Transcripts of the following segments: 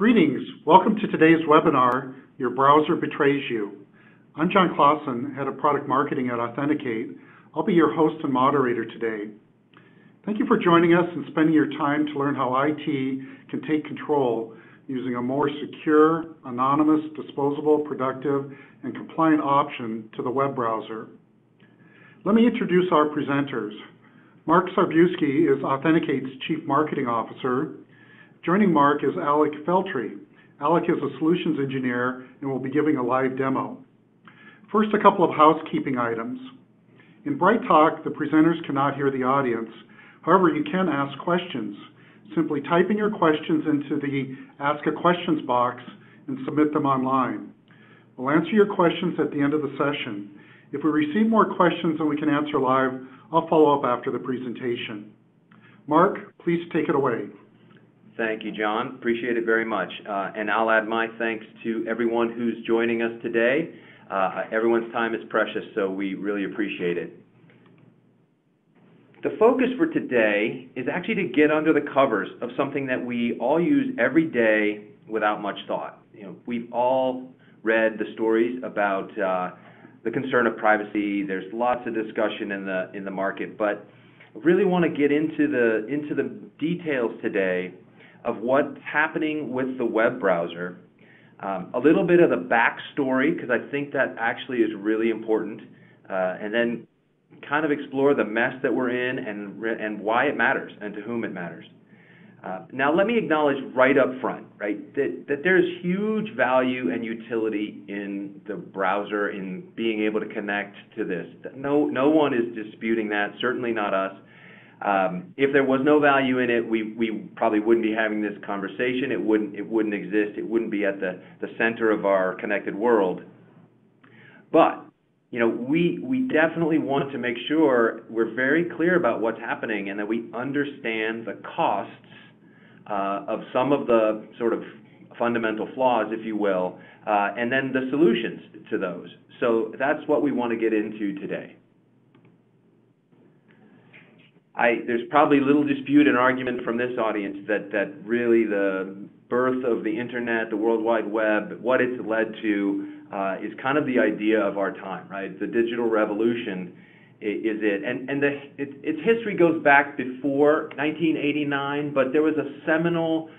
Greetings. Welcome to today's webinar, Your Browser Betrays You. I'm John Clausen, Head of Product Marketing at Authenticate. I'll be your host and moderator today. Thank you for joining us and spending your time to learn how IT can take control using a more secure, anonymous, disposable, productive, and compliant option to the web browser. Let me introduce our presenters. Mark Sarbuski is Authenticate's Chief Marketing Officer. Joining Mark is Alec Feltry. Alec is a solutions engineer and will be giving a live demo. First, a couple of housekeeping items. In Bright Talk, the presenters cannot hear the audience. However, you can ask questions. Simply type in your questions into the Ask a Questions box and submit them online. We'll answer your questions at the end of the session. If we receive more questions than we can answer live, I'll follow up after the presentation. Mark, please take it away. Thank you, John. Appreciate it very much. And I'll add my thanks to everyone who's joining us today. Everyone's time is precious, so we really appreciate it. The focus for today is actually to get under the covers of something that we all use every day without much thought. We've all read the stories about the concern of privacy. There's lots of discussion in the market, but I really want to get into the details today of what's happening with the web browser, a little bit of the backstory, because I think that actually is really important, and then kind of explore the mess that we're in and why it matters and to whom it matters. Now, let me acknowledge right up front, that there's huge value and utility in the browser, in being able to connect to this. No one is disputing that, certainly not us. If there was no value in it, we probably wouldn't be having this conversation. It wouldn't exist. It wouldn't be at the center of our connected world. But we definitely want to make sure we're very clear about what's happening and that we understand the costs of some of the sort of fundamental flaws, if you will, and then the solutions to those. So that's what we want to get into today. There's probably little dispute and argument from this audience that really the birth of the internet, the World Wide Web, what it's led to is kind of the idea of our time, right? The digital revolution is it. And its history goes back before 1989, but there was a seminal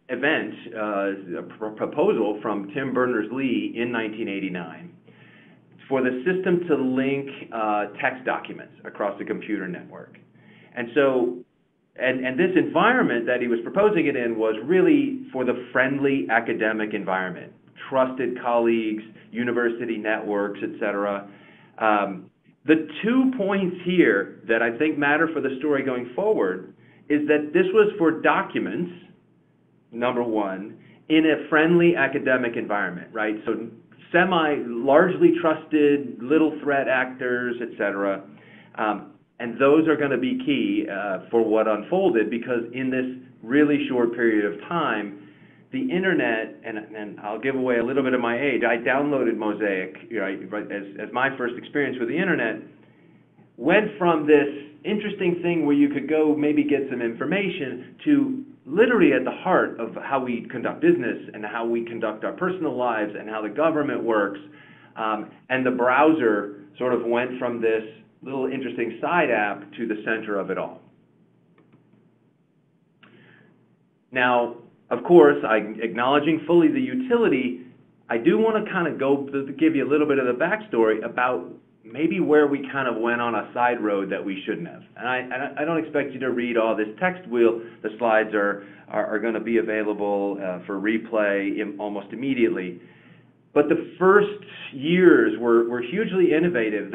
event, a proposal from Tim Berners-Lee in 1989 for the system to link text documents across the computer network. And so, and this environment that he was proposing it in was really for the friendly academic environment, trusted colleagues, university networks, etc. The 2 points here that I think matter for the story going forward is that this was for documents, number one, in a friendly academic environment, right? So largely trusted, little threat actors, etc. And those are going to be key for what unfolded, because in this really short period of time, the internet, and I'll give away a little bit of my age, I downloaded Mosaic as my first experience with the internet, went from this interesting thing where you could go maybe get some information to literally at the heart of how we conduct business and how we conduct our personal lives and how the government works. And the browser sort of went from this little interesting side app to the center of it all. Now, of course, acknowledging fully the utility, I do want to kind of give you a little bit of the backstory about maybe where we kind of went on a side road that we shouldn't have. And I don't expect you to read all this text. The slides are going to be available for replay almost immediately. But the first years were hugely innovative.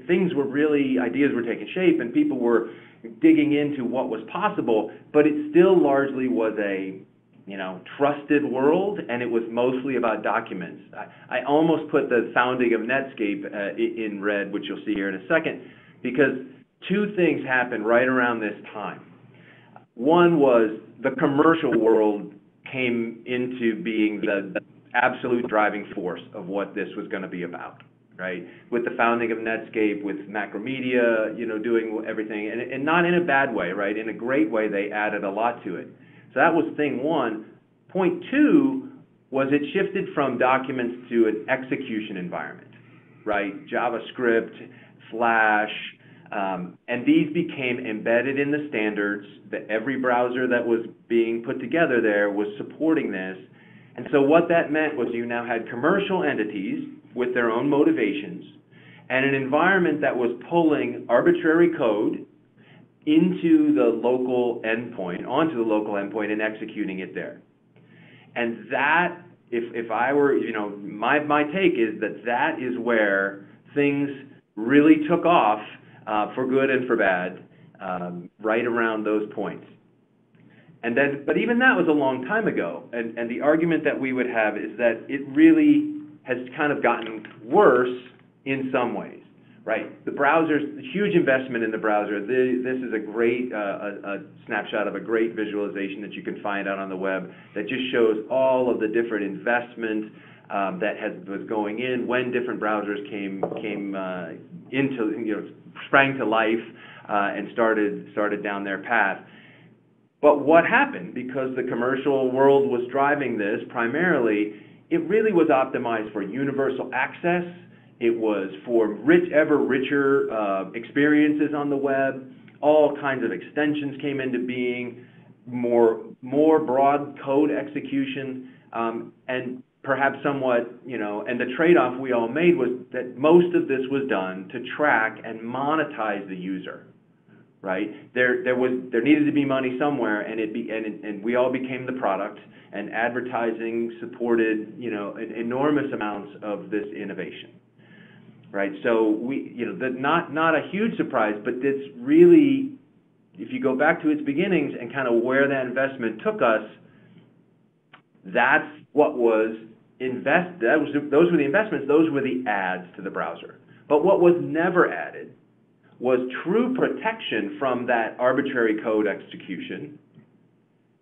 Things were really, ideas were taking shape and people were digging into what was possible, but it still largely was a trusted world, and it was mostly about documents. I almost put the founding of Netscape in red, which you'll see here in a second, because two things happened right around this time. One was the commercial world came into being the absolute driving force of what this was going to be about. Right, with the founding of Netscape, with Macromedia, doing everything, and not in a bad way, right? In a great way, they added a lot to it. So that was thing one. Point two was it shifted from documents to an execution environment, right? JavaScript, Flash, and these became embedded in the standards that every browser that was being put together there was supporting this. And so what that meant was you now had commercial entities with their own motivations and an environment that was pulling arbitrary code into the local endpoint, onto the local endpoint and executing it there. And that, if I were, my take is that is where things really took off for good and for bad, right around those points. And then, but even that was a long time ago. And the argument that we would have is that it really has kind of gotten worse in some ways. Right, the browser's huge investment in the browser. This is a great a snapshot of a great visualization that you can find out on the web that just shows all of the different investment that was going in when different browsers came into sprang to life and started down their path. But what happened, because the commercial world was driving this primarily, it really was optimized for universal access. It was for ever richer experiences on the web. All kinds of extensions came into being, more broad code execution, and perhaps somewhat, and the trade-off we all made was that most of this was done to track and monetize the user, right? There needed to be money somewhere, and we all became the product, and advertising supported, enormous amounts of this innovation. Right, so not a huge surprise, but it's really, if you go back to its beginnings and kind of where that investment took us, that's what was invested. Those were the investments. Those were the adds to the browser. But what was never added was true protection from that arbitrary code execution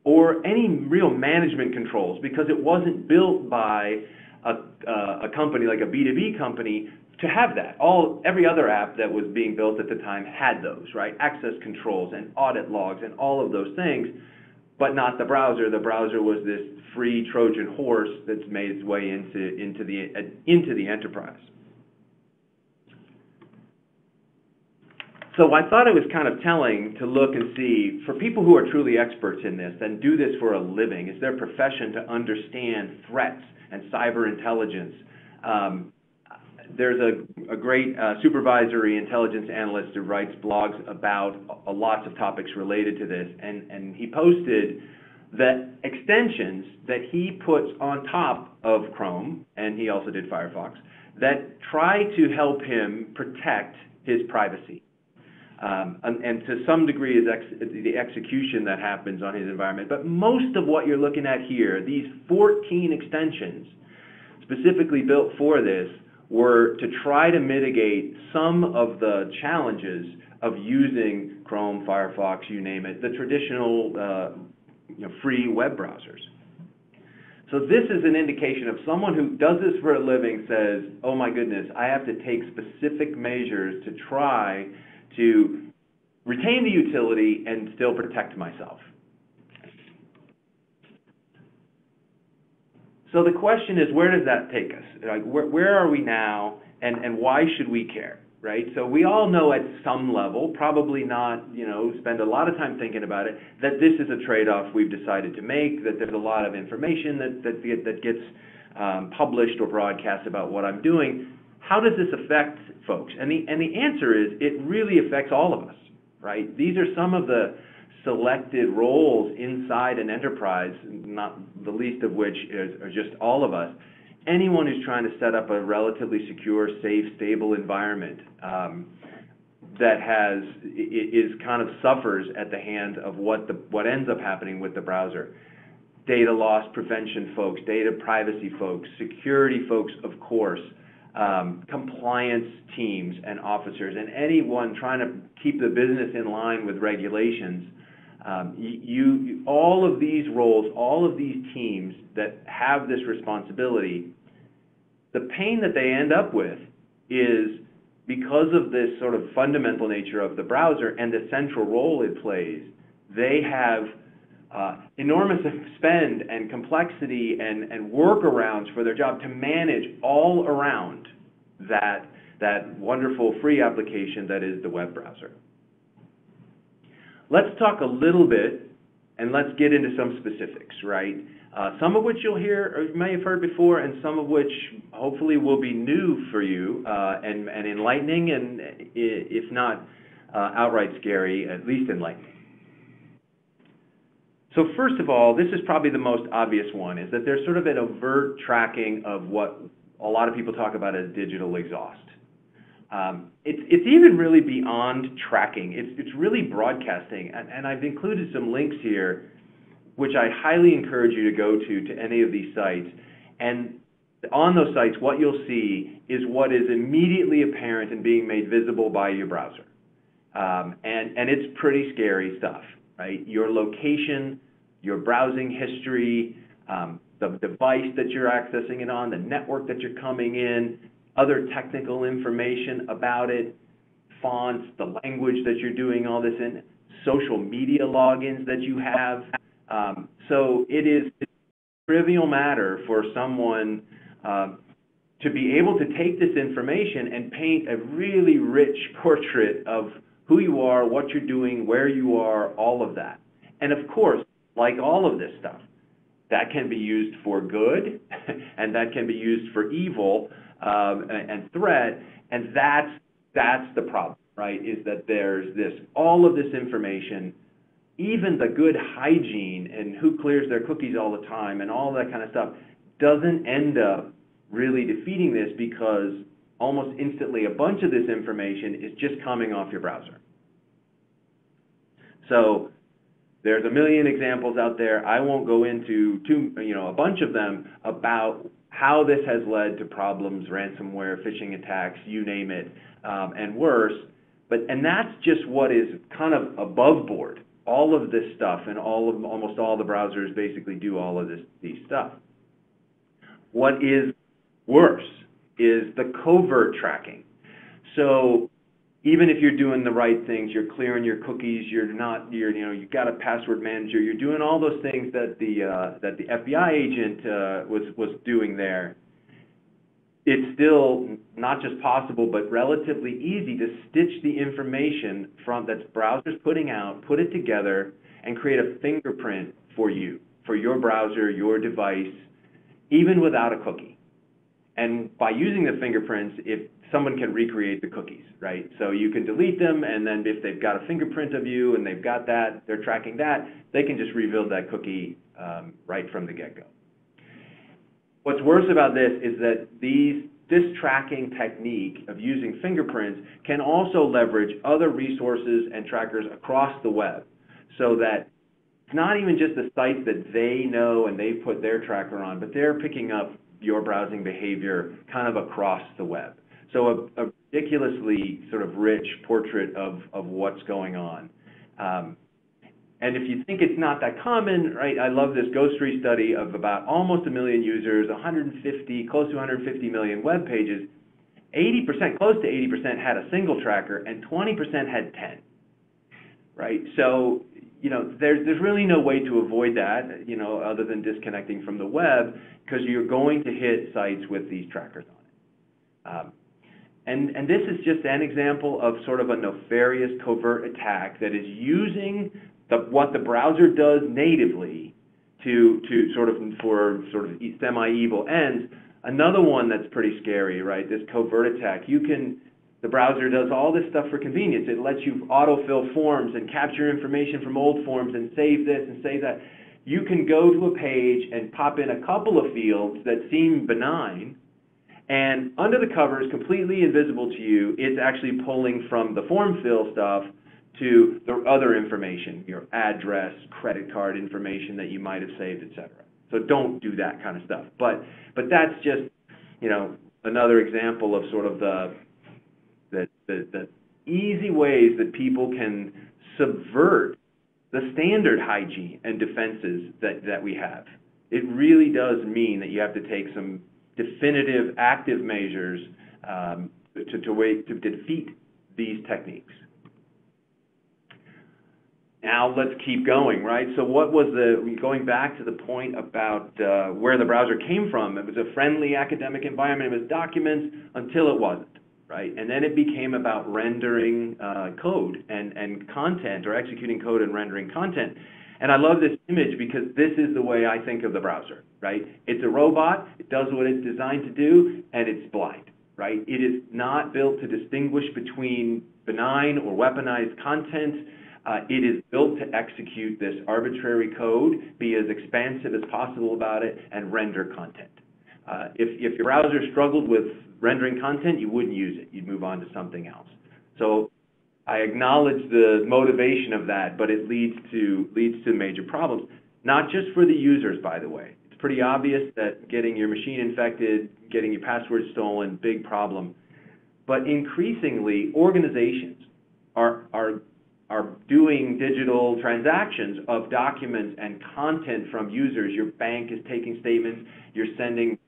or any real management controls, because it wasn't built by a company like a B2B company to have that. Every other app that was being built at the time had those, right? Access controls and audit logs and all of those things, but not the browser. The browser was this free Trojan horse that's made its way into the enterprise. So I thought it was kind of telling to look and see, for people who are truly experts in this and do this for a living, it's their profession to understand threats and cyber intelligence. There's a great supervisory intelligence analyst who writes blogs about lots of topics related to this, and he posted that extensions that he puts on top of Chrome, and he also did Firefox, that try to help him protect his privacy. And to some degree the execution that happens on his environment. But most of what you're looking at here, these 14 extensions specifically built for this, were to try to mitigate some of the challenges of using Chrome, Firefox, you name it, the traditional free web browsers. So this is an indication of someone who does this for a living says, oh my goodness, I have to take specific measures to try to retain the utility and still protect myself. So the question is, where does that take us? Like, where are we now, and why should we care, right? So we all know at some level, probably not, spend a lot of time thinking about it, that this is a trade-off we've decided to make, that there's a lot of information that gets published or broadcast about what I'm doing. How does this affect folks? And the answer is, it really affects all of us, right? These are some of the selected roles inside an enterprise, not the least of which are just all of us. Anyone who's trying to set up a relatively secure, safe, stable environment that kind of suffers at the hand of what ends up happening with the browser. Data loss prevention folks, data privacy folks, security folks, of course, compliance teams and officers, and anyone trying to keep the business in line with regulations. All of these roles, all of these teams that have this responsibility, the pain that they end up with is because of this sort of fundamental nature of the browser and the central role it plays, they have enormous spend and complexity and workarounds for their job to manage all around that wonderful free application that is the web browser. Let's talk a little bit, and let's get into some specifics, right? Some of which you'll hear or you may have heard before, and some of which hopefully will be new for you and enlightening, and if not outright scary, at least enlightening. So first of all, this is probably the most obvious one, is that there's sort of an overt tracking of what a lot of people talk about as digital exhaust. It's even really beyond tracking. It's really broadcasting, and I've included some links here, which I highly encourage you to go to any of these sites. And on those sites, what you'll see is what is immediately apparent and being made visible by your browser. And it's pretty scary stuff, right? Your location, your browsing history, the device that you're accessing it on, the network that you're coming in, other technical information about it, fonts, the language that you're doing all this in, social media logins that you have. So it is a trivial matter for someone to be able to take this information and paint a really rich portrait of who you are, what you're doing, where you are, all of that. And of course, like all of this stuff, that can be used for good and that can be used for evil and threat, and that's the problem, right, is that there's all of this information, even the good hygiene and who clears their cookies all the time and all that kind of stuff doesn't end up really defeating this, because almost instantly a bunch of this information is just coming off your browser. So there's a million examples out there. I won't go into a bunch of them about how this has led to problems, ransomware, phishing attacks, you name it, and worse. And that's just what is kind of above board. All of this stuff and almost all the browsers basically do all of these stuff. What is worse is the covert tracking. So even if you're doing the right things, you're clearing your cookies, you've got a password manager, you're doing all those things that the FBI agent was doing there, it's still not just possible, but relatively easy to stitch the information that browser's putting out, put it together, and create a fingerprint for you, for your browser, your device, even without a cookie. And by using the fingerprints, if someone can recreate the cookies, right? So you can delete them, and then if they've got a fingerprint of you and they've got that, they're tracking that, they can just rebuild that cookie right from the get-go. What's worse about this is that this tracking technique of using fingerprints can also leverage other resources and trackers across the web, so that it's not even just the sites that they know and they've put their tracker on, but they're picking up your browsing behavior kind of across the web. So a ridiculously sort of rich portrait of what's going on. And if you think it's not that common, right, I love this Ghostery study of about almost 1 million users, close to 150 million web pages. 80%, close to 80% had a single tracker, and 20% had 10, right? So, there's really no way to avoid that, other than disconnecting from the web, because you're going to hit sites with these trackers on it. And this is just an example of sort of a nefarious covert attack that is using what the browser does natively for semi-evil ends. Another one that's pretty scary, right? This covert attack. The browser does all this stuff for convenience. It lets you autofill forms and capture information from old forms and save this and save that. You can go to a page and pop in a couple of fields that seem benign, and under the covers, completely invisible to you, it's actually pulling from the form fill stuff to the other information, your address, credit card information that you might have saved, etc. So don't do that kind of stuff. But that's just, another example of sort of the easy ways that people can subvert the standard hygiene and defenses that we have. It really does mean that you have to take some definitive active measures to defeat these techniques. Now let's keep going, right? So what was going back to the point about where the browser came from, it was a friendly academic environment, it was documents until it wasn't, right? And then it became about rendering code and content, or executing code and rendering content. And I love this image because this is the way I think of the browser, right? It's a robot, it does what it's designed to do, and it's blind, right? It is not built to distinguish between benign or weaponized content. It is built to execute this arbitrary code, be as expansive as possible about it, and render content. If your browser struggled with rendering content, you wouldn't use it. You'd move on to something else. So I acknowledge the motivation of that, but it leads to major problems, not just for the users, by the way. It's pretty obvious that getting your machine infected, getting your password stolen, big problem. But increasingly, organizations are doing digital transactions of documents and content from users. Your bank is taking statements.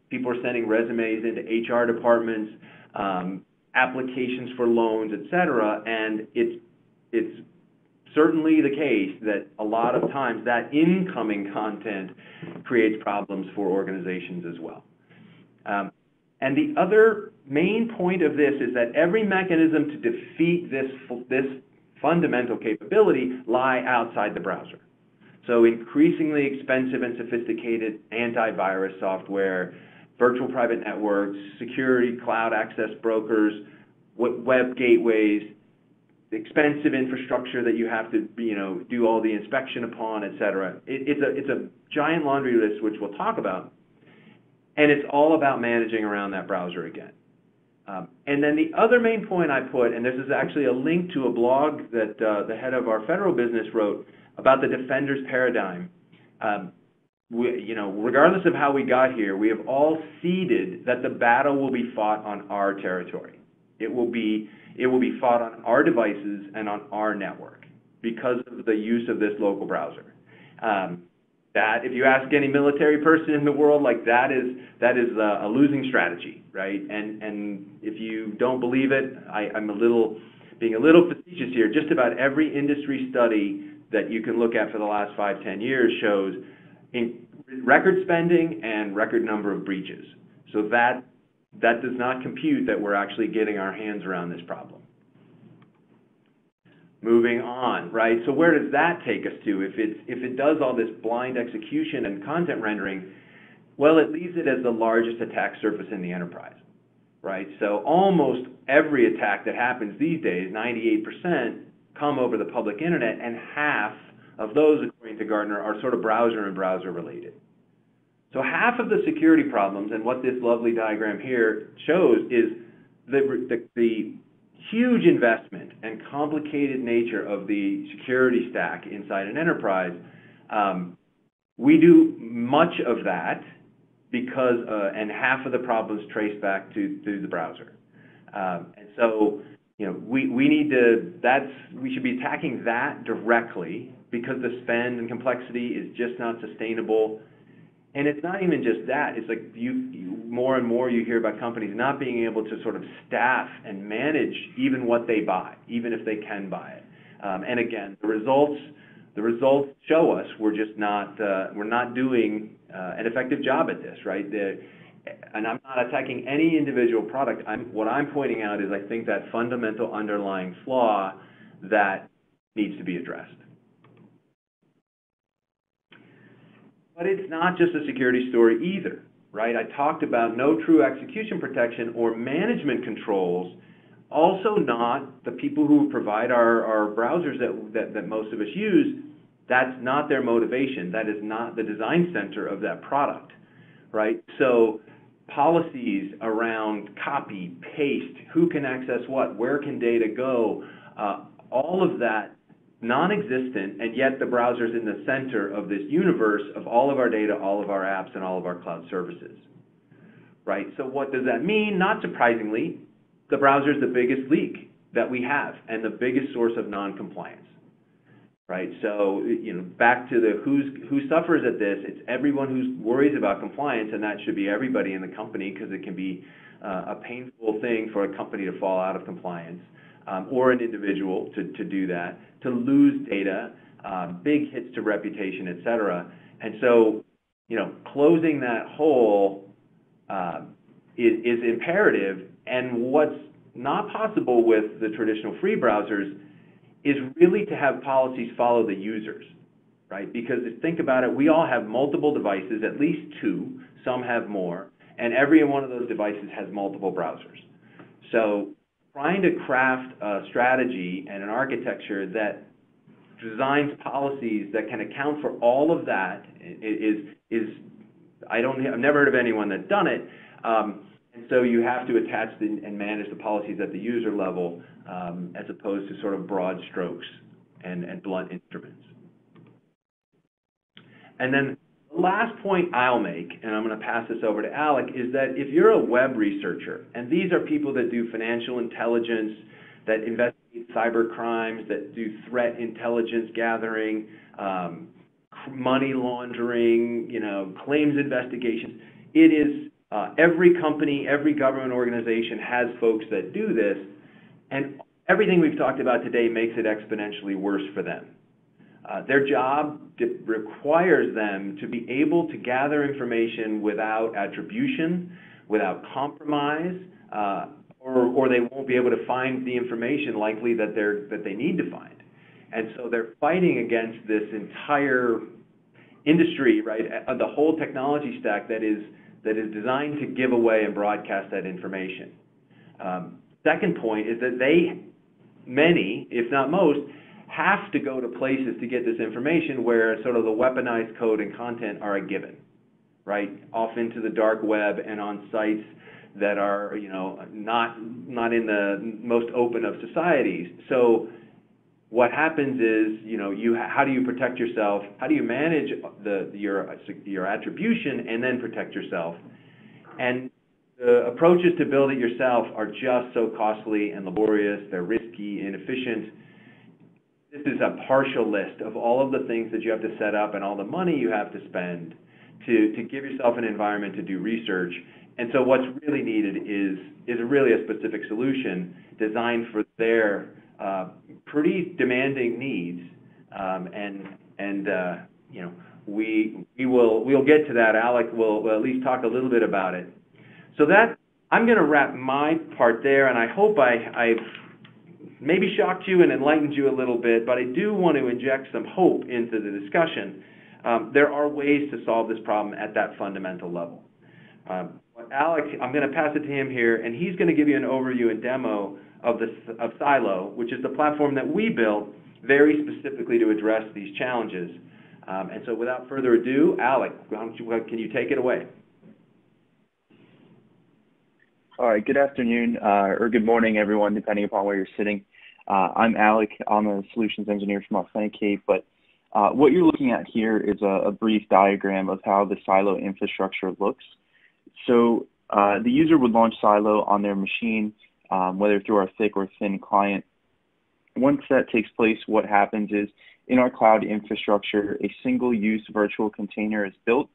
People are sending resumes into HR departments, applications for loans, et cetera. And it's certainly the case that a lot of times that incoming content creates problems for organizations as well. And the other main point of this is that every mechanism to defeat this fundamental capability lie outside the browser. So increasingly expensive and sophisticated antivirus software, virtual private networks, security cloud access brokers, web gateways, expensive infrastructure that you have to do all the inspection upon, et cetera. It's a giant laundry list, which we'll talk about, and it's all about managing around that browser again. And then the other main point I put, and this is actually a link to a blog that the head of our federal business wrote about the defender's paradigm. Regardless of how we got here, we have all ceded that the battle will be fought on our territory. It will be fought on our devices and on our network because of the use of this local browser. That, if you ask any military person in the world, like that is a losing strategy, right? And if you don't believe it, I'm being a little facetious here. Just about every industry study that you can look at for the last 5-10 years shows record spending and record number of breaches. So that does not compute that we're actually getting our hands around this problem. Moving on, right? So where does that take us to? If it does all this blind execution and content rendering, well, it leaves it as the largest attack surface in the enterprise, right? So almost every attack that happens these days, 98%, come over the public internet, and half of those, according to Gartner, are sort of browser and browser related. So half of the security problems, and what this lovely diagram here shows, is the huge investment and complicated nature of the security stack inside an enterprise. We do much of that because, and half of the problems trace back to the browser. And so, we should be attacking that directly because the spend and complexity is just not sustainable. And it's not even just that. It's like more and more you hear about companies not being able to sort of staff and manage even what they buy, even if they can buy it. And again, the results show us we're not doing an effective job at this, right? And I'm not attacking any individual product. What I'm pointing out is I think that fundamental underlying flaw that needs to be addressed. But it's not just a security story either, right? I talked about no true execution protection or management controls, also not the people who provide our browsers that most of us use. That's not their motivation. That is not the design center of that product, right? So policies around copy, paste, who can access what, where can data go, all of that non-existent, and yet the browser's in the center of this universe of all of our data, all of our apps, and all of our cloud services, right? So what does that mean? Not surprisingly, the browser's the biggest leak that we have and the biggest source of non-compliance, right? So, back to the who suffers at this, it's everyone who worries about compliance, and that should be everybody in the company because it can be a painful thing for a company to fall out of compliance. Or an individual to do that, to lose data, big hits to reputation, et cetera. And so, closing that hole is imperative. And what's not possible with the traditional free browsers is really to have policies follow the users, right? Because think about it, we all have multiple devices, at least two, some have more, and every one of those devices has multiple browsers. So trying to craft a strategy and an architecture that designs policies that can account for all of that I've never heard of anyone that's done it. And so you have to attach and manage the policies at the user level as opposed to sort of broad strokes and blunt instruments. And then the last point I'll make, and I'm going to pass this over to Alec, is that if you're a web researcher, and these are people that do financial intelligence, that investigate cyber crimes, that do threat intelligence gathering, money laundering, claims investigations, it is every company, every government organization has folks that do this, and everything we've talked about today makes it exponentially worse for them. Their job requires them to be able to gather information without attribution, without compromise, or they won't be able to find the information likely that they need to find. And so they're fighting against this entire industry, right? The whole technology stack that is designed to give away and broadcast that information. Second point is that many, if not most, have to go to places to get this information where sort of the weaponized code and content are a given, right? Off into the dark web and on sites that are, not in the most open of societies. So what happens is, how do you protect yourself? How do you manage your attribution and then protect yourself? And the approaches to build it yourself are just so costly and laborious. They're risky, inefficient. This is a partial list of all of the things that you have to set up and all the money you have to spend to give yourself an environment to do research. And so what's really needed is really a specific solution designed for their pretty demanding needs. We'll get to that. Alec will at least talk a little bit about it. So I'm going to wrap my part there, and I hope I've maybe shocked you and enlightened you a little bit, but I do want to inject some hope into the discussion. There are ways to solve this problem at that fundamental level. Alec, I'm going to pass it to him here, and he's going to give you an overview and demo of Silo, which is the platform that we built very specifically to address these challenges. And so without further ado, Alec, can you take it away? All right, good afternoon or good morning, everyone, depending upon where you're sitting. I'm Alec. I'm a solutions engineer from Authenticate, but what you're looking at here is a brief diagram of how the Silo infrastructure looks. So the user would launch Silo on their machine, whether through our thick or thin client. Once that takes place, what happens is in our cloud infrastructure, a single-use virtual container is built.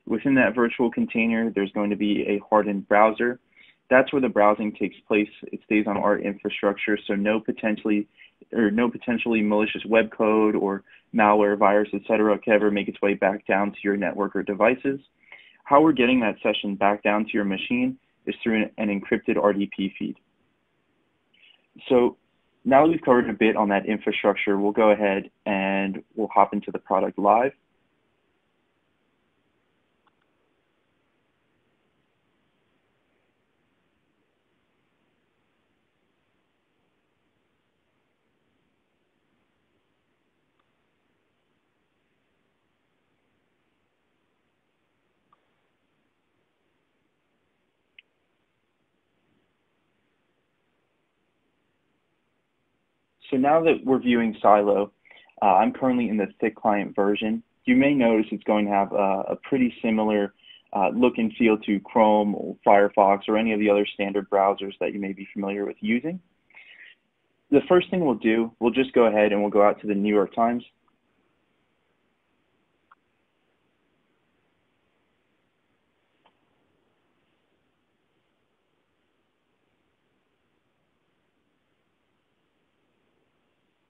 Within that virtual container, there's going to be a hardened browser. That's where the browsing takes place. It stays on our infrastructure, so no potentially malicious web code or malware, virus, etc. can ever make its way back down to your network or devices. How we're getting that session back down to your machine is through an encrypted RDP feed. So now that we've covered a bit on that infrastructure, we'll go ahead and we'll hop into the product live. So now that we're viewing Silo, I'm currently in the thick client version. You may notice it's going to have a pretty similar look and feel to Chrome or Firefox or any of the other standard browsers that you may be familiar with using. The first thing we'll do, we'll just go ahead and we'll go out to the New York Times.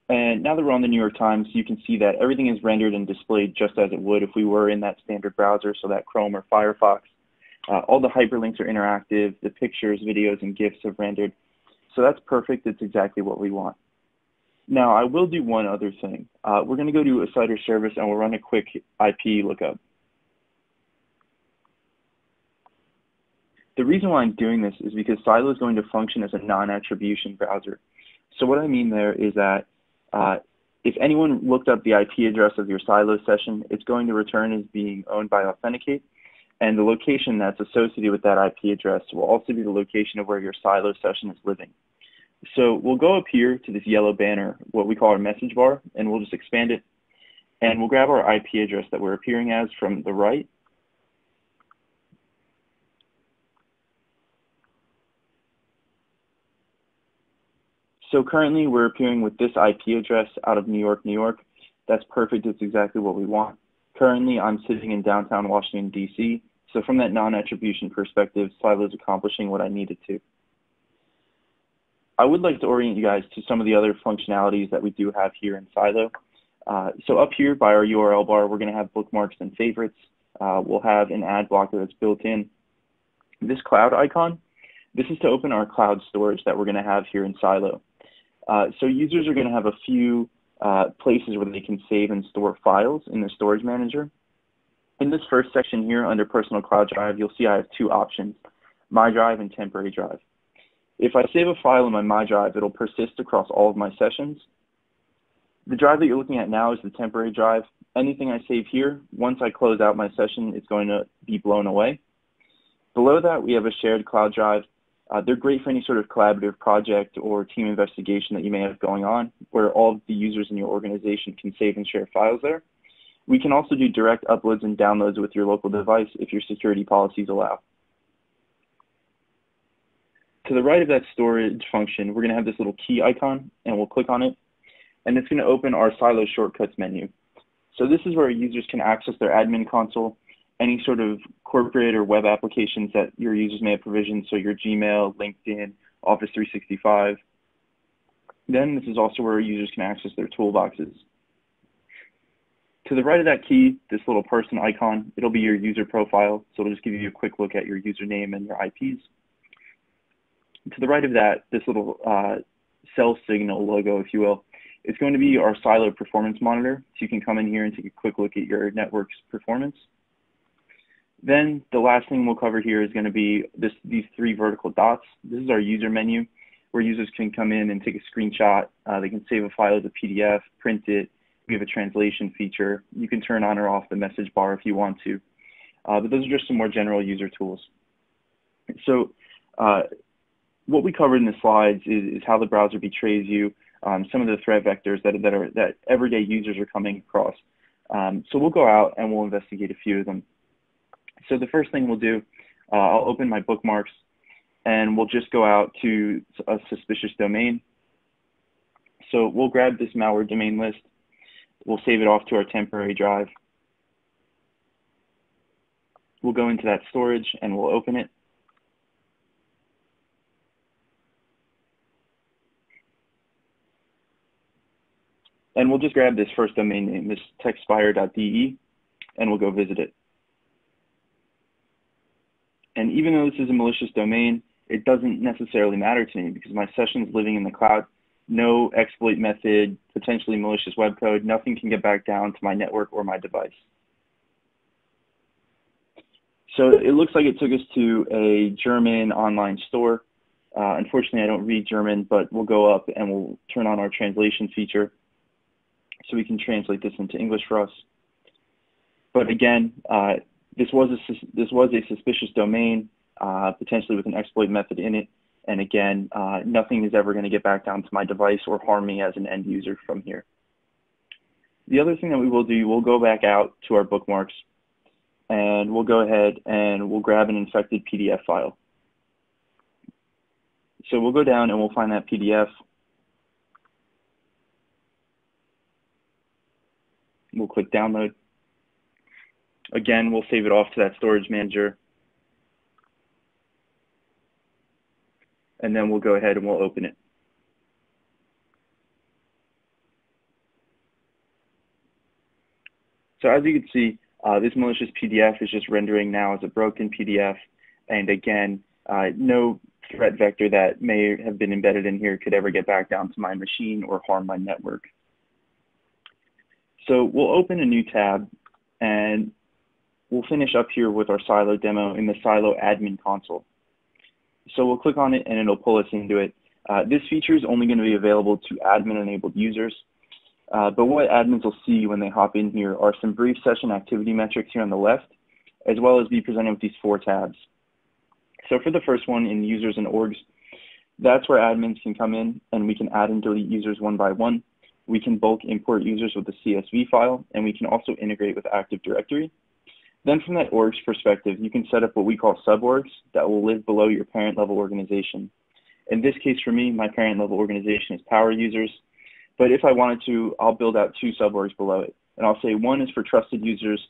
And now that we're on the New York Times, you can see that everything is rendered and displayed just as it would if we were in that standard browser, so that Chrome or Firefox. All the hyperlinks are interactive, the pictures, videos, and GIFs have rendered. So that's perfect, it's exactly what we want. Now, I will do one other thing. We're going to go to a site or service and we'll run a quick IP lookup. The reason why I'm doing this is because Silo is going to function as a non-attribution browser. So what I mean there is that if anyone looked up the IP address of your Silo session, it's going to return as being owned by Authenticate, and the location that's associated with that IP address will also be the location of where your Silo session is living. So we'll go up here to this yellow banner, what we call our message bar, and we'll just expand it, and we'll grab our IP address that we're appearing as from the right. So currently we're appearing with this IP address out of New York, New York. That's perfect, it's exactly what we want. Currently I'm sitting in downtown Washington, DC. So from that non-attribution perspective, Silo is accomplishing what I needed to. I would like to orient you guys to some of the other functionalities that we do have here in Silo. So up here by our URL bar, we're going to have bookmarks and favorites. We'll have an ad blocker that's built in. This cloud icon, this is to open our cloud storage that we're going to have here in Silo. So users are going to have a few places where they can save and store files in the storage manager. In this first section here under personal cloud drive, you'll see I have two options, My Drive and Temporary Drive. If I save a file in my My Drive, it'll persist across all of my sessions. The drive that you're looking at now is the temporary drive. Anything I save here, once I close out my session, it's going to be blown away. Below that, we have a shared cloud drive. They're great for any sort of collaborative project or team investigation that you may have going on, where all of the users in your organization can save and share files there. We can also do direct uploads and downloads with your local device if your security policies allow. To the right of that storage function, we're going to have this little key icon, and we'll click on it, and it's going to open our Silo shortcuts menu. So this is where users can access their admin console, any sort of corporate or web applications that your users may have provisioned, so your Gmail, LinkedIn, Office 365. Then this is also where users can access their toolboxes. To the right of that key, this little person icon, it'll be your user profile, so it'll just give you a quick look at your username and your IPs. To the right of that, this little cell signal logo, if you will, it's going to be our Silo performance monitor, so you can come in here and take a quick look at your network's performance. Then the last thing we'll cover here is going to be these three vertical dots. This is our user menu, where users can come in and take a screenshot. They can save a file as a PDF, print it. We have a translation feature. You can turn on or off the message bar if you want to. But those are just some more general user tools. So what we covered in the slides is how the browser betrays you, some of the threat vectors that everyday users are coming across. So we'll go out and we'll investigate a few of them. So the first thing we'll do, I'll open my bookmarks, and we'll just go out to a suspicious domain. So we'll grab this malware domain list. We'll save it off to our temporary drive. We'll go into that storage and we'll open it. And we'll just grab this first domain name, this techspire.de, and we'll go visit it. And even though this is a malicious domain, it doesn't necessarily matter to me because my session's living in the cloud. No exploit method, potentially malicious web code, nothing can get back down to my network or my device. So it looks like it took us to a German online store. Unfortunately, I don't read German, but we'll go up and we'll turn on our translation feature so we can translate this into English for us. But again, this was a suspicious domain, potentially with an exploit method in it. And again, nothing is ever going to get back down to my device or harm me as an end user from here. The other thing that we will do, we'll go back out to our bookmarks, and we'll go ahead and we'll grab an infected PDF file. So we'll go down and we'll find that PDF. We'll click download. Again, we'll save it off to that storage manager. And then we'll go ahead and we'll open it. So as you can see, this malicious PDF is just rendering now as a broken PDF. And again, no threat vector that may have been embedded in here could ever get back down to my machine or harm my network. So we'll open a new tab and we'll finish up here with our Silo demo in the Silo admin console. So we'll click on it and it'll pull us into it. This feature is only going to be available to admin-enabled users. But what admins will see when they hop in here are some brief session activity metrics here on the left, as well as be presented with these 4 tabs. So for the first one in users and orgs, that's where admins can come in and we can add and delete users one by one. We can bulk import users with a CSV file, and we can also integrate with Active Directory. Then from that orgs perspective, you can set up what we call suborgs that will live below your parent level organization. In this case for me, my parent level organization is power users. But if I wanted to, I'll build out 2 suborgs below it. And I'll say one is for trusted users,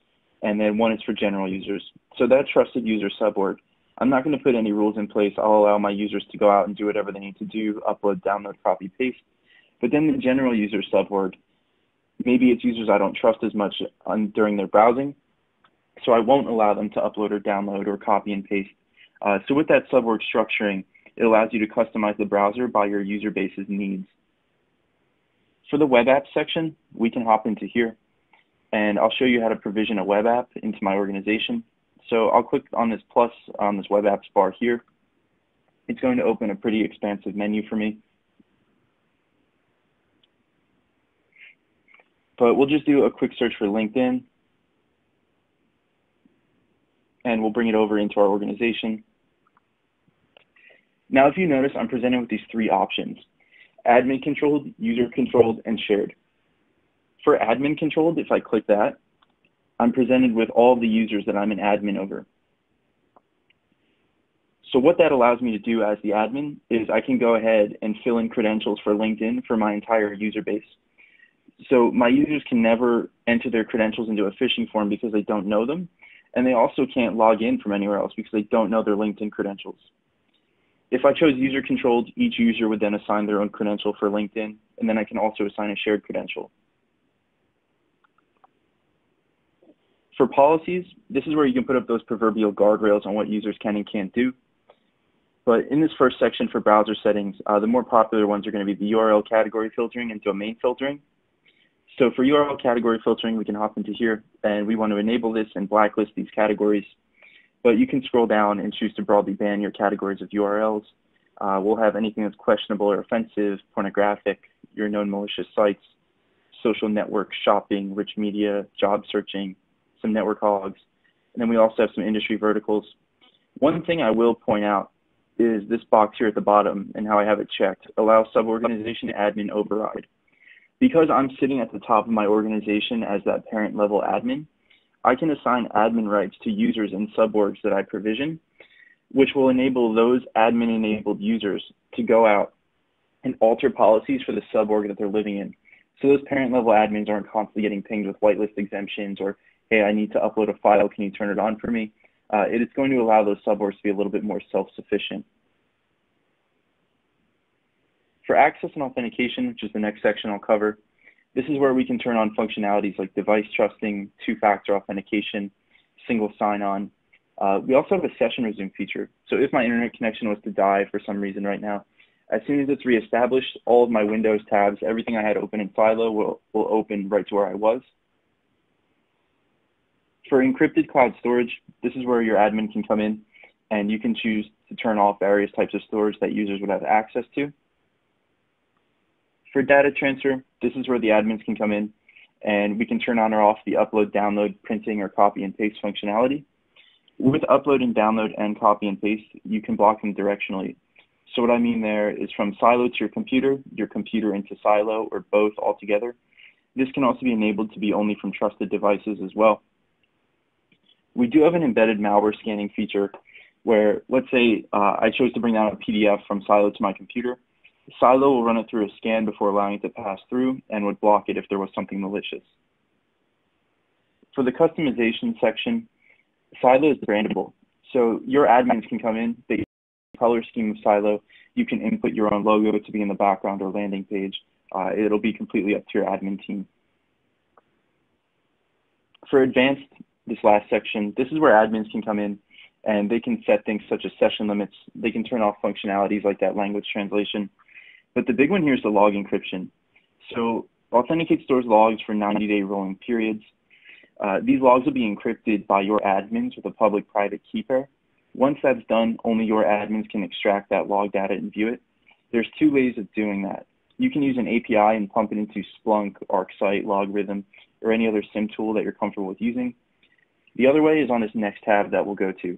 and then one is for general users. So that trusted user suborg, I'm not going to put any rules in place. I'll allow my users to go out and do whatever they need to do, upload, download, copy, paste. But then the general user suborg, maybe it's users I don't trust as much during their browsing, so I won't allow them to upload or download or copy and paste. So with that suborg structuring, it allows you to customize the browser by your user base's needs. For the web apps section, we can hop into here, and I'll show you how to provision a web app into my organization. So I'll click on this plus on this web apps bar here. It's going to open a pretty expansive menu for me. But we'll just do a quick search for LinkedIn, and we'll bring it over into our organization. Now, if you notice, I'm presented with these 3 options: admin controlled, user controlled, and shared. For admin controlled, if I click that, I'm presented with all the users that I'm an admin over. So what that allows me to do as the admin is I can go ahead and fill in credentials for LinkedIn for my entire user base. So my users can never enter their credentials into a phishing form because they don't know them, and they also can't log in from anywhere else because they don't know their LinkedIn credentials. If I chose user controlled, each user would then assign their own credential for LinkedIn, and then I can also assign a shared credential. For policies, this is where you can put up those proverbial guardrails on what users can and can't do. But in this first section for browser settings, the more popular ones are going to be the URL category filtering and domain filtering. So for URL category filtering, we can hop into here, and we want to enable this and blacklist these categories. But you can scroll down and choose to broadly ban your categories of URLs. We'll have anything that's questionable or offensive, pornographic, your known malicious sites, social network, shopping, rich media, job searching, some network hogs, and then we also have some industry verticals. One thing I will point out is this box here at the bottom and how I have it checked, allow suborganization admin override. Because I'm sitting at the top of my organization as that parent level admin, I can assign admin rights to users and suborgs that I provision, which will enable those admin-enabled users to go out and alter policies for the suborg that they're living in. So those parent-level admins aren't constantly getting pinged with whitelist exemptions or, hey, I need to upload a file, can you turn it on for me? It is going to allow those suborgs to be a little bit more self-sufficient. For access and authentication, which is the next section I'll cover, this is where we can turn on functionalities like device trusting, 2-factor authentication, single sign-on. We also have a session resume feature. So if my internet connection was to die for some reason right now, as soon as it's reestablished, all of my Windows tabs, everything I had open in Silo will open right to where I was. For encrypted cloud storage, this is where your admin can come in and you can choose to turn off various types of storage that users would have access to. For data transfer, this is where the admins can come in and we can turn on or off the upload, download, printing, or copy and paste functionality. With upload and download and copy and paste, you can block them directionally. So what I mean there is from Silo to your computer into Silo, or both altogether. This can also be enabled to be only from trusted devices as well. We do have an embedded malware scanning feature where, let's say I chose to bring down a PDF from Silo to my computer. Silo will run it through a scan before allowing it to pass through and would block it if there was something malicious. For the customization section, Silo is brandable. So your admins can come in, they color scheme of Silo. You can input your own logo to be in the background or landing page. It'll be completely up to your admin team. For advanced, this last section, this is where admins can come in and they can set things such as session limits. They can turn off functionalities like that language translation. But the big one here is the log encryption. So Authenticate stores logs for 90-day rolling periods. These logs will be encrypted by your admins with a public-private key pair. Once that's done, only your admins can extract that log data and view it. There's two ways of doing that. You can use an API and pump it into Splunk, ArcSight, Logarithm, or any other SIM tool that you're comfortable with using. The other way is on this next tab that we'll go to.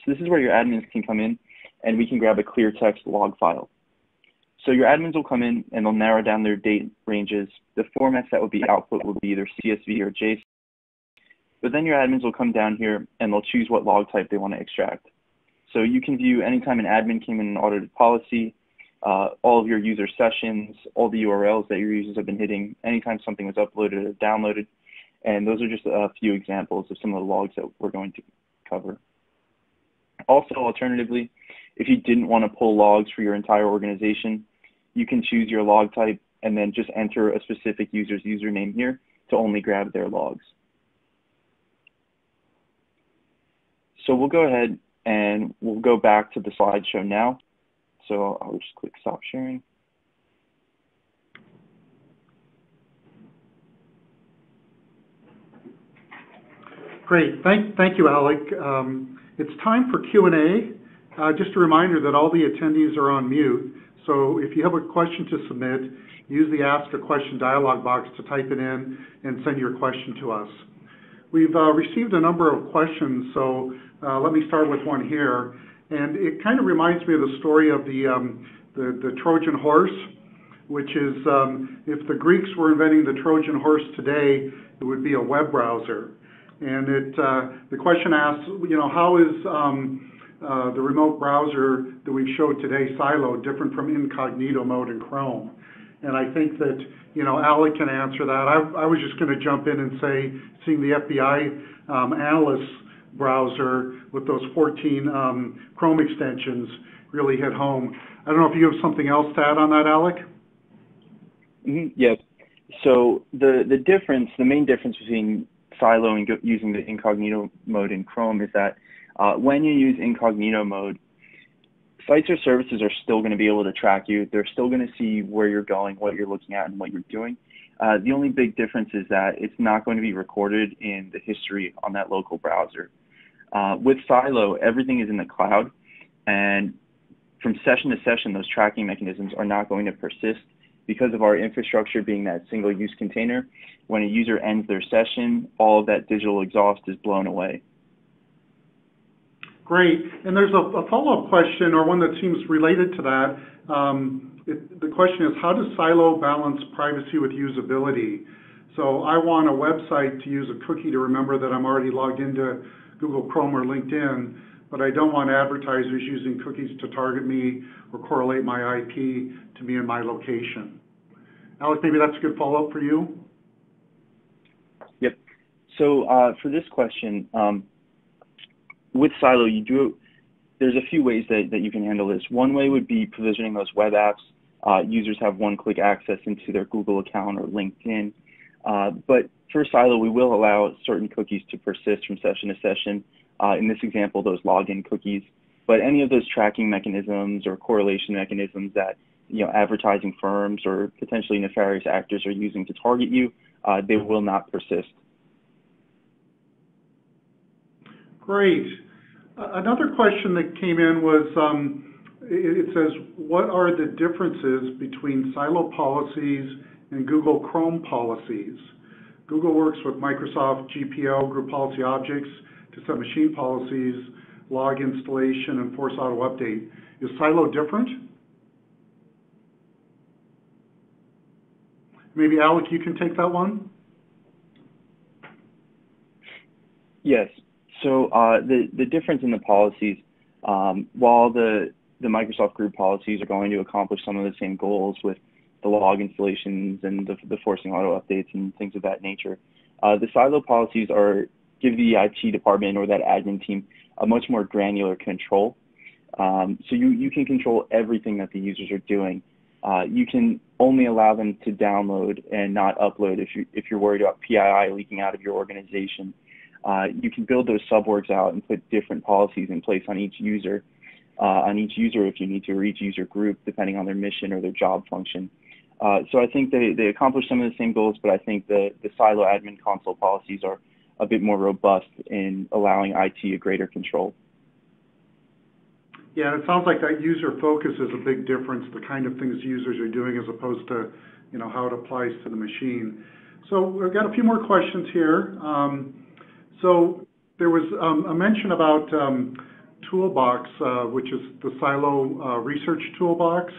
So this is where your admins can come in and we can grab a clear text log file. So your admins will come in and they'll narrow down their date ranges. The formats that will be output will be either CSV or JSON. But then your admins will come down here and they'll choose what log type they want to extract. So you can view anytime an admin came in and audited policy, all of your user sessions, all the URLs that your users have been hitting, anytime something was uploaded or downloaded. And those are just a few examples of some of the logs that we're going to cover. Also, alternatively, if you didn't want to pull logs for your entire organization, you can choose your log type and then just enter a specific user's username here to only grab their logs. So we'll go ahead and we'll go back to the slideshow now. So I'll just click stop sharing. Great, thank you, Alec. It's time for Q&A. Just a reminder that all the attendees are on mute. So if you have a question to submit, use the Ask a Question dialog box to type it in and send your question to us. We've received a number of questions, so let me start with one here. And it kind of reminds me of the story of the Trojan horse, which is if the Greeks were inventing the Trojan horse today, it would be a web browser. And the question asks, you know, how is the remote browser that we showed today, Silo, different from incognito mode in Chrome? And I think that, you know, Alec can answer that. I was just going to jump in and say, seeing the FBI analyst browser with those 14 Chrome extensions really hit home. I don't know if you have something else to add on that, Alec? Yes. So the main difference between Silo and using the incognito mode in Chrome is that when you use incognito mode, sites or services are still going to be able to track you. They're still going to see where you're going, what you're looking at, and what you're doing. The only big difference is that it's not going to be recorded in the history on that local browser. With Silo, everything is in the cloud, and from session to session, those tracking mechanisms are not going to persist because of our infrastructure being that single-use container. When a user ends their session, all of that digital exhaust is blown away. Great. And there's a follow-up question, or one that seems related to that. The question is, how does Silo balance privacy with usability? So I want a website to use a cookie to remember that I'm already logged into Google Chrome or LinkedIn, but I don't want advertisers using cookies to target me or correlate my IP to me and my location. Alec, maybe that's a good follow-up for you? Yep. So for this question, with Silo, there's a few ways that you can handle this. One way would be provisioning those web apps. Users have one-click access into their Google account or LinkedIn. But for Silo, we will allow certain cookies to persist from session to session. In this example, those login cookies. But any of those tracking mechanisms or correlation mechanisms that advertising firms or potentially nefarious actors are using to target you, they will not persist. Great. Another question that came in was, it says, what are the differences between Silo policies and Google Chrome policies? Google works with Microsoft GPO, group policy objects, to set machine policies, log installation, and force auto update. Is Silo different? Maybe Alec, you can take that one? Yes. So the difference in the policies, while the Microsoft group policies are going to accomplish some of the same goals with the log installations and the forcing auto updates and things of that nature, the Silo policies give the IT department or that admin team a much more granular control. So you can control everything that the users are doing. you can only allow them to download and not upload if you're worried about PII leaking out of your organization. You can build those suborgs out and put different policies in place on each user if you need to, or each user group, depending on their mission or their job function. So I think they accomplish some of the same goals, but I think the silo admin console policies are a bit more robust in allowing IT a greater control. Yeah, it sounds like that user focus is a big difference, the kind of things users are doing as opposed to, how it applies to the machine. So we've got a few more questions here. So there was a mention about Toolbox, which is the Silo research toolbox,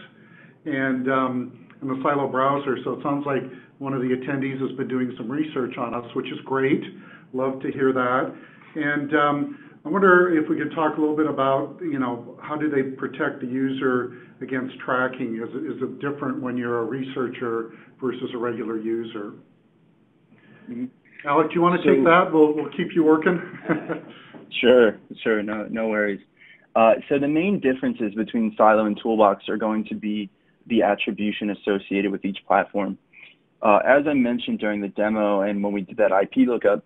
and the Silo browser. So it sounds like one of the attendees has been doing some research on us, which is great. Love to hear that. And I wonder if we could talk a little bit about, how do they protect the user against tracking? Is it different when you're a researcher versus a regular user? Mm-hmm. Alec, do you want to take that? We'll keep you working. Sure. No worries. So the main differences between Silo and Toolbox are going to be the attribution associated with each platform. As I mentioned during the demo and when we did that IP lookup,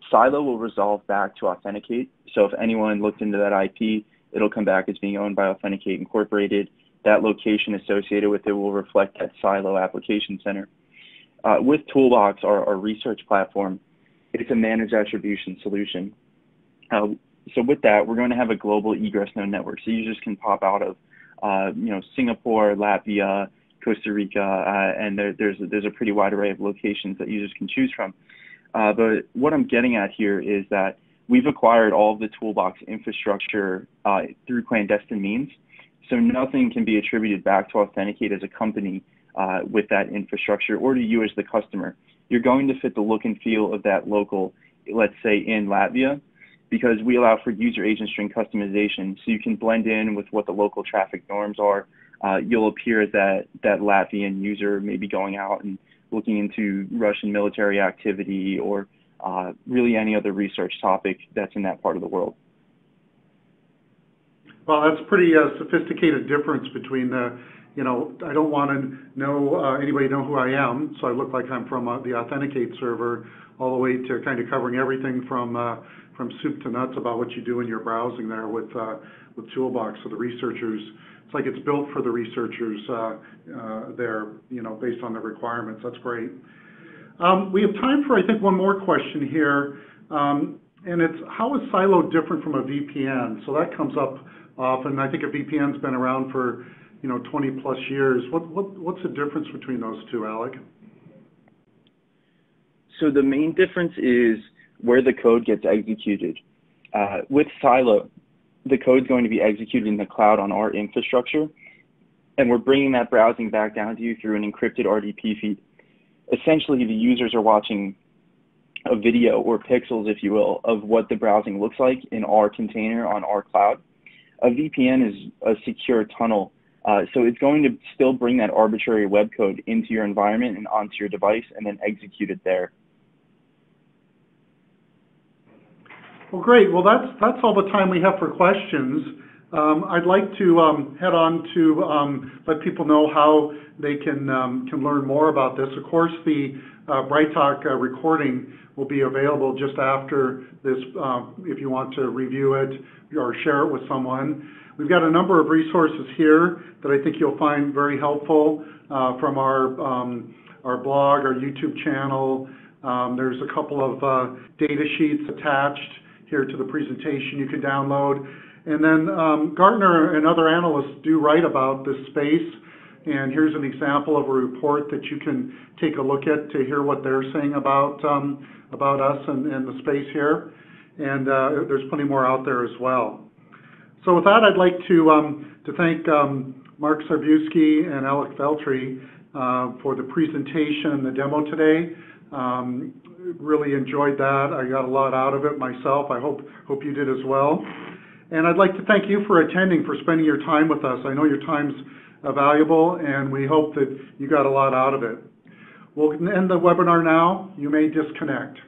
Silo will resolve back to Authenticate. So if anyone looked into that IP, it'll come back as being owned by Authenticate Incorporated. That location associated with it will reflect that Silo application center. With Toolbox, our research platform, it's a managed attribution solution. So with that, we're going to have a global egress node network. So users can pop out of, Singapore, Latvia, Costa Rica, and there's a pretty wide array of locations that users can choose from. But what I'm getting at here is that we've acquired all of the Toolbox infrastructure through clandestine means. So nothing can be attributed back to Authenticate as a company with that infrastructure or to you as the customer. You're going to fit the look and feel of that local, let's say in Latvia, because we allow for user agent string customization. So you can blend in with what the local traffic norms are. You'll appear as that Latvian user maybe going out and looking into Russian military activity or really any other research topic that's in that part of the world. Well, that's pretty sophisticated difference between the, I don't want to know anybody know who I am, so I look like I'm from the Authenticate server, all the way to kind of covering everything from soup to nuts about what you do in your browsing there with Toolbox. So the researchers, it's like it's built for the researchers there, based on the requirements. That's great. We have time for, I think, one more question here, and it's how is Silo different from a VPN? So that comes up often. I think a VPN's been around for 20 plus years. What's the difference between those two, Alec? So the main difference is where the code gets executed. With Silo, the code is going to be executed in the cloud on our infrastructure, and we're bringing that browsing back down to you through an encrypted RDP feed. Essentially, the users are watching a video or pixels, if you will, of what the browsing looks like in our container on our cloud. A VPN is a secure tunnel, so it's going to still bring that arbitrary web code into your environment and onto your device and then execute it there. Well, great. Well, that's all the time we have for questions. I'd like to head on to let people know how they can learn more about this. Of course, the Bright Talk recording will be available just after this if you want to review it or share it with someone. We've got a number of resources here that I think you'll find very helpful from our blog, our YouTube channel. There's a couple of data sheets attached here to the presentation you can download. And then Gartner and other analysts do write about this space. And here's an example of a report that you can take a look at to hear what they're saying about us and the space here. And there's plenty more out there as well. So with that, I'd like to thank Mark Sarbuski and Alec Veltri for the presentation and the demo today. Really enjoyed that. I got a lot out of it myself. I hope you did as well. And I'd like to thank you for attending, for spending your time with us. I know your time's valuable, and we hope that you got a lot out of it. We'll end the webinar now. You may disconnect.